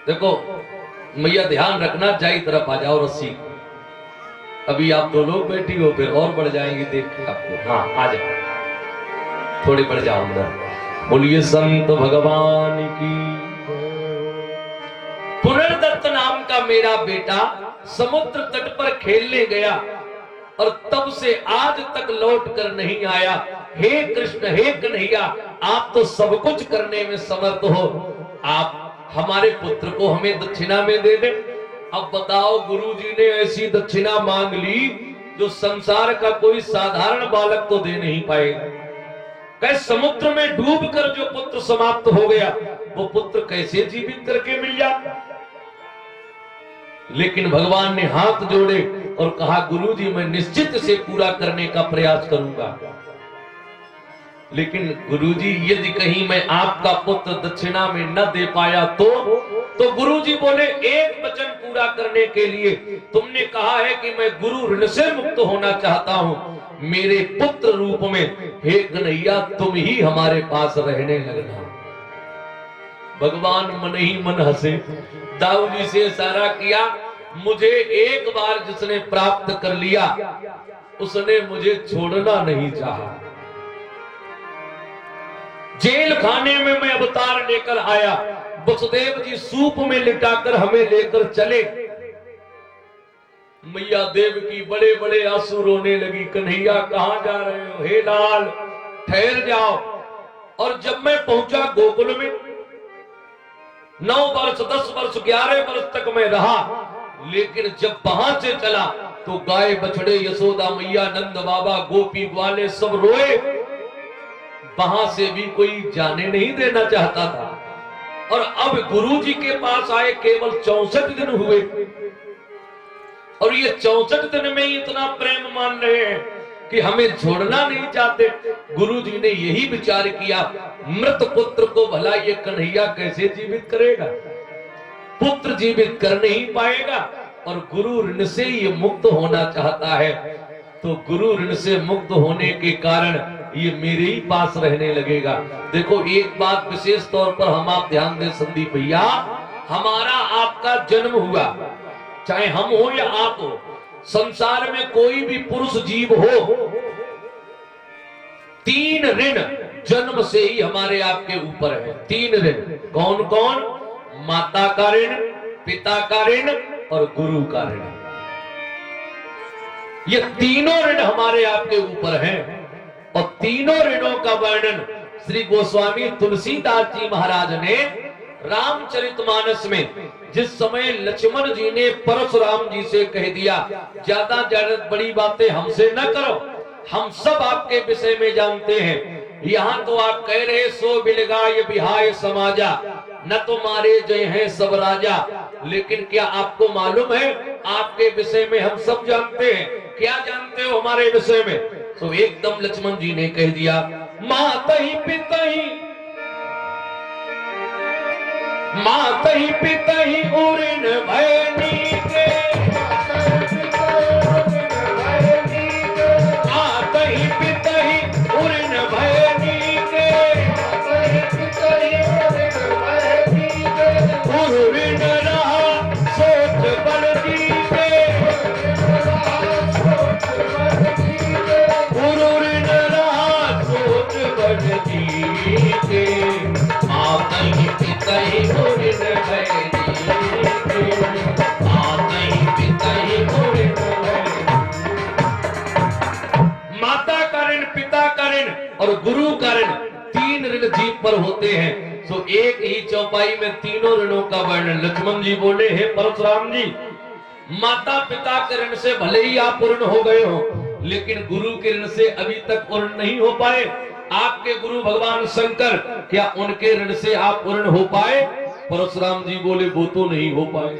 देखो मैया ध्यान रखना, जाई तरफ आ जाओ रस्सी। अभी आप दो लोग बैठी हो, फिर और बढ़ जाएंगे देख के आपको। हाँ आ जाओ, थोड़ी बढ़ जाओ अंदर। बोलिए संत भगवान की। पुनर्दत्त नाम का मेरा बेटा समुद्र तट पर खेलने गया और तब से आज तक लौट कर नहीं आया। हे कृष्ण, हे कन्हैया, आप तो सब कुछ करने में समर्थ हो, आप हमारे पुत्र को हमें दक्षिणा में दे दे। अब बताओ, गुरुजी ने ऐसी दक्षिणा मांग ली जो संसार का कोई साधारण बालक तो दे नहीं पाएगा। कहे समुद्र में डूबकर जो पुत्र समाप्त हो गया, वो पुत्र कैसे जीवित करके मिल जाए। लेकिन भगवान ने हाथ जोड़े और कहा, गुरुजी मैं निश्चित से पूरा करने का प्रयास करूंगा। लेकिन गुरुजी यदि कहीं मैं आपका पुत्र दक्षिणा में न दे पाया तो गुरुजी बोले, एक वचन पूरा करने के लिए तुमने कहा है कि मैं गुरु ऋण से मुक्त होना चाहता हूं, मेरे पुत्र रूप में हे कन्हैया तुम ही हमारे पास रहने लगना। भगवान मन ही मन हंसे, दाऊ जी से इशारा किया, मुझे एक बार जिसने प्राप्त कर लिया उसने मुझे छोड़ना नहीं चाहा। जेल खाने में मैं अवतार लेकर आया, वसुदेव जी सूप में लिटाकर हमें लेकर चले। मैया देव की बड़े बड़े आंसू रोने लगी, कन्हैया कहां जा रहे हो, हे लाल ठहर जाओ। और जब मैं पहुंचा गोकुल में, 9 वर्ष 10 वर्ष 11 वर्ष तक मैं रहा, लेकिन जब वहां से चला तो गाय बछड़े यशोदा मैया नंद बाबा गोपी ग्वाले सब रोए, वहां से भी कोई जाने नहीं देना चाहता था। और अब गुरुजी के पास आए केवल 64 दिन हुए और ये 64 दिन में ही इतना प्रेम मान रहे हैं कि हमें छोड़ना नहीं चाहते। गुरुजी ने यही विचार किया, मृत पुत्र को भला ये कन्हैया कैसे जीवित करेगा, पुत्र जीवित कर नहीं पाएगा और गुरु ऋण से ये मुक्त होना चाहता है। तो गुरु ऋण से मुक्त होने के कारण ये मेरे ही पास रहने लगेगा। देखो एक बात विशेष तौर पर हम आप ध्यान दें संदीप भैया, हमारा आपका जन्म हुआ, चाहे हम हो या आप हो, संसार में कोई भी पुरुष जीव हो, 3 ऋण जन्म से ही हमारे आपके ऊपर है। 3 ऋण कौन कौन? माता का ऋण, पिता का ऋण और गुरु का ऋण। ये तीनों ऋण हमारे आपके ऊपर हैं और तीनों ऋणों का वर्णन श्री गोस्वामी तुलसीदास जी महाराज ने रामचरितमानस में, जिस समय लक्ष्मण जी ने परशुराम जी से कह दिया, ज्यादा बड़ी बातें हमसे न करो, हम सब आपके विषय में जानते हैं। यहाँ तो आप कह रहे सो बिलगाय बिहाय समाजा, न तो मारे जय हैं सब राजा। लेकिन क्या आपको मालूम है, आपके विषय में हम सब जानते हैं। क्या जानते हो हमारे विषय में? तो एकदम लक्ष्मण जी ने कह दिया, मातहि पितहि, मातहि पितहि उऋण भयनी के, मातहि पितहि उऋण भयनी के, गुरु ऋण रहा सोच बल जीवे, गुरु ऋण रहा सोच बल जीवे, मातहि पितहि उऋण भयनी के, मातहि पितहि उऋण भयनी। माता का ऋण, पिता का ऋण और गुरु का ऋण, 3 ऋण जीव पर होते हैं। तो एक ही चौपाई में तीनों ऋणों का वर्णन। लक्ष्मण जी बोले, हे परशुराम जी, माता पिता के ऋण से भले ही आप पूर्ण हो गए हो, लेकिन गुरु के ऋण से अभी तक पूर्ण नहीं हो पाए। आपके गुरु भगवान शंकर, क्या उनके ऋण से आप पूर्ण हो पाए? परशुराम जी बोले, वो तो नहीं हो पाए।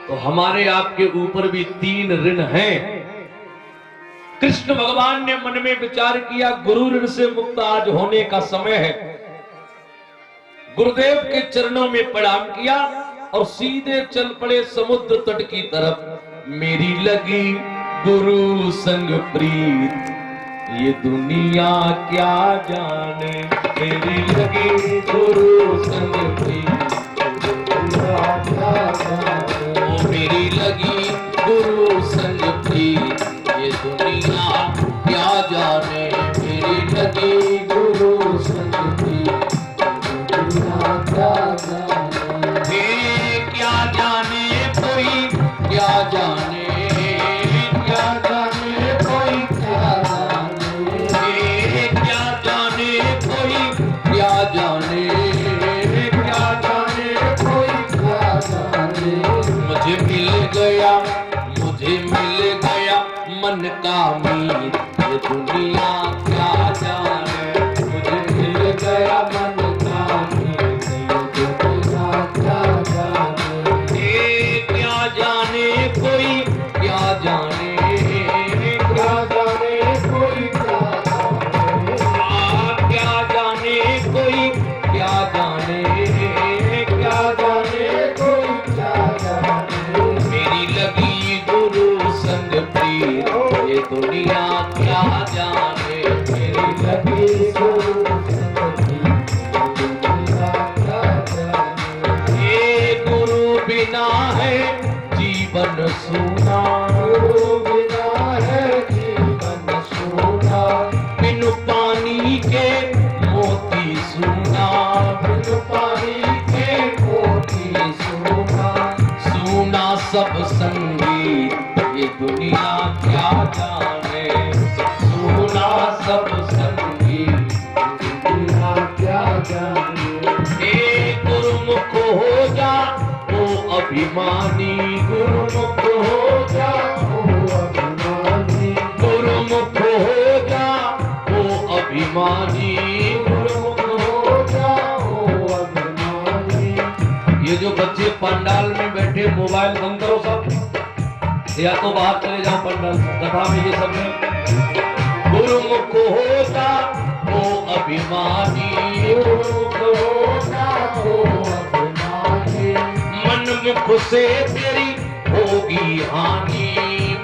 तो हमारे आपके ऊपर भी 3 ऋण हैं। कृष्ण भगवान ने मन में विचार किया, गुरु ऋण से मुक्त आज होने का समय है। गुरुदेव के चरणों में प्रणाम किया और सीधे चल पड़े समुद्र तट की तरफ। मेरी लगी गुरु संग प्रीत, ये दुनिया क्या जाने, मेरी लगी गुरु संग प्रीत। का मीत, ये दुनिया क्या जाने। मुझे मिल गया मन का मीत, ये दुनिया क्या जाने। क्या जाने कोई क्या जाने, क्या जाने कोई क्या जाने। क्या जाने कोई क्या जाने, क्या जाने कोई क्या जाने। मेरी लगी गुरु संग प्रीत, ये दुनिया क्या जाने। मेरी लगी गुरु संग प्रीत, ये दुनिया क्या जाने। ये गुरु बिना है जीवन सूना, गुरु बिना है जीवन सूना। बिन पानी के मोती सूना, बिन पानी के मोती सूना। सूना सब संगीत, ये दुनिया क्या जाने। सूना सब संगीत, ये दुनिया क्या जाने। एक गुरुमुख हो जा वो अभिमानी, गुरुमुख हो जा वो अभिमानी। गुरुमुख हो जा वो अभिमानी, गुरुमुख हो जा वो अभिमानी। ये जो बच्चे पंडाल में बैठे मोबाइल बंद करो सब, या तो बाहर चले जाओ पंडाल कथा में। ये सब गुरुमुख हो जा वो अभिमानी, गुरुमुख हो जा वो अभिमानी। मनमुख से तेरी होगी हानि,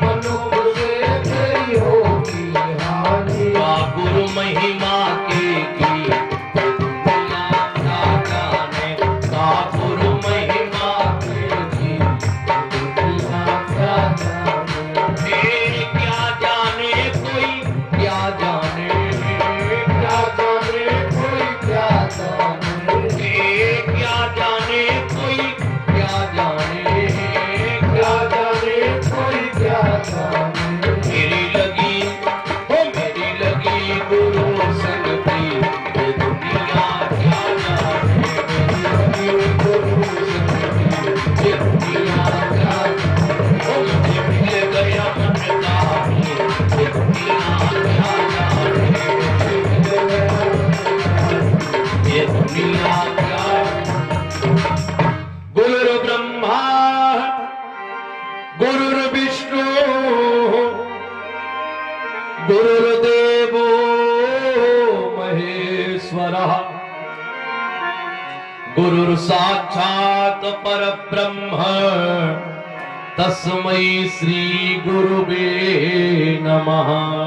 मनमुख से तेरी होगी हानि। गुरु महिमा के गीत, दुनिया क्या जाने। गुरु महिमा के गीत, दुनिया क्या जाने। क्या जाने कोई क्या जाने, क्या जाने कोई क्या जाने। क्या जाने कोई क्या जाने, क्या जाने कोई क्या जाने। मेरी लगी हो मेरी लगी गुरु संग प्रीत, ये दुनिया क्या जाने। मेरी लगी गुरु संग प्रीत, ये दुनिया क्या जाने। ओ मुझे मिल गया मन का मीत, ये दुनिया क्या जाने। ये दुनिया क्या। गुरु ब्रह्मा गुरुर्विष्णु गुरुर्देवो महेश्वरः। गुरुर्साक्षात् परब्रह्म, तस्मै श्री गुरुवे नमः।